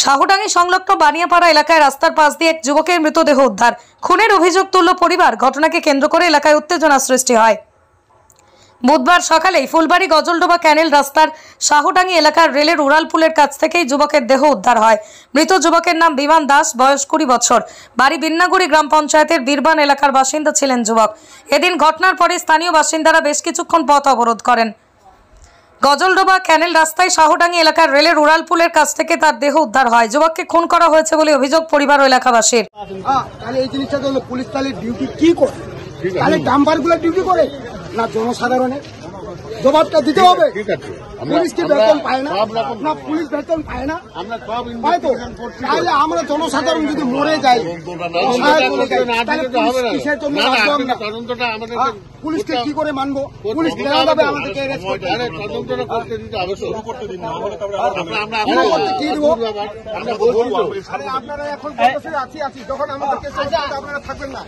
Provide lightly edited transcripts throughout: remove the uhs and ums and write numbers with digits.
শাহডাঙ্গি সংলগ্ন বানিয়াপাড়া এলাকায় রাস্তার পাশ দিয়ে এক যুবকের মৃতদেহ উদ্ধার। খুনের অভিযোগ তুলল পরিবার। ঘটনাকে কেন্দ্র করে এলাকায় উত্তেজনা সৃষ্টি হয়। বুধবার সকালেই ফুলবাড়ি গজলডোবা ক্যানেল রাস্তার শাহডাঙ্গি এলাকার রেলের উড়ালপুলের কাছ থেকেই যুবকের দেহ উদ্ধার হয়। মৃত যুবকের নাম বিমান দাস, বয়স 20 বছর। বাড়ি বিন্নাগুড়ি গ্রাম পঞ্চায়েতের বীরবান এলাকার বাসিন্দা ছিলেন যুবক। এদিন ঘটনার পরে স্থানীয় বাসিন্দারা বেশ কিছুক্ষণ পথ অবরোধ করেন। গজলডোবা ক্যানেল রাস্তায় শাহডাঙ্গি এলাকার রেলের উড়ালপুলের কাছ থেকে তার দেহ উদ্ধার হয়। যুবককে খুন করা হয়েছে বলে অভিযোগ পরিবার ও এলাকাবাসীর। তাহলে এই জিনিসটা তো পুলিশ তাহলে ডিউটি কি করে? তাহলে ডাম্পার গুলো ডিউটি করে না জনসাধারণের জবাবটা দিতে হবে। পুলিশ কি বেতন পায় না? না পুলিশ বেতন পায় না, পায় তো। তাহলে আমরা জনসাধারণ যদি মরে যাই পুলিশকে কি করে মানবো? পুলিশ আমাদেরকে কি দেবো? আপনারা এখন আছি যখন আমাদেরকে আপনারা থাকবেন না।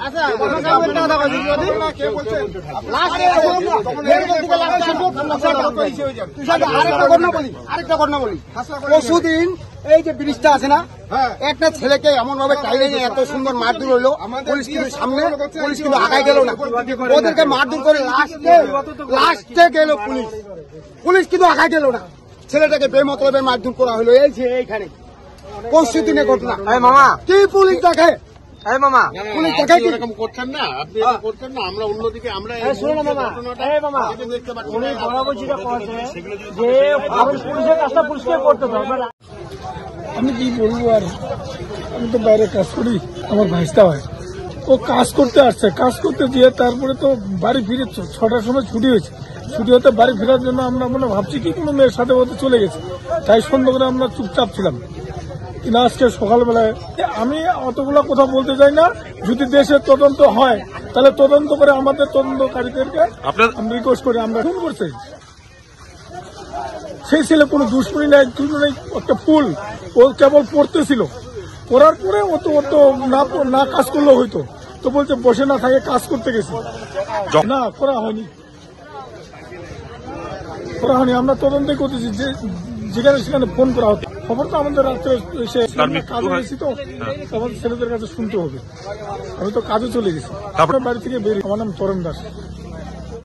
আরেকটা ঘটনা বলি। পরশুদিন এই যে ব্রিজটা আছে না, একটা ছেলেকে এমন ভাবে টাইলে এত সুন্দর মারধর হইলো, পুলিশ কিন্তু সামনে, পুলিশ কিন্তু আগায় গেল না, ওদেরকে মারধর করে লাস্টে গেল পুলিশ কিন্তু আগায় গেল না, ছেলেটাকে বেমতলবে মারধর করা হলো। এই যে এইখানে পরশু দিনে ঘটনা। মামা কি পুলিশ দেখে? পুলিশ দেখে এরকম করছেন না, আপনি করছেন না। আমরা অন্যদিকে আমরা আমি কি বলবো আর, আমি তো বাইরে কাজ করি, আমার ভাইস্তা হয়, ও কাজ করতে আসছে, কাজ করতে গিয়ে তারপরে তো বাড়ি ফিরে 6টার সময় ছুটি হয়েছে। ছুটি হতে বাড়ি ফেরার জন্য আমরা মনে ভাবছি কি কোনো মেয়ের সাথে হতে চলে গেছে, তাই সন্দেহ করে আমরা চুপচাপ ছিলাম। কিন্তু আজকে সকালবেলায় আমি অতগুলো কথা বলতে চাই না, যদি দেশের তদন্ত হয় তাহলে তদন্ত করে আমাদের তদন্তকারীদেরকে আমি রিকোয়েস্ট করি, আমরা ফোন করছি। সেই ছেলে কোনো দুশ্মনী নাই, একটা ফুল, ও কেবল পড়তেছিল, পড়ার পরে ও তো না কাজ করলেও হইতো, তো বলছে বসে না থাকে কাজ করতে গেছি। না করা হয়নি, আমরা তদন্তই করতেছি, যে যেখানে সেখানে ফোন করা হতো। খবর তো আমাদের রাত্রে এসে কাজে গেছি, তো আমাদের ছেলেদের কাছে শুনতে হবে। আমি তো কাজে চলে গেছি, তারপরে বাড়ি থেকে বেরিয়ে। আমার নাম তরণ দাস।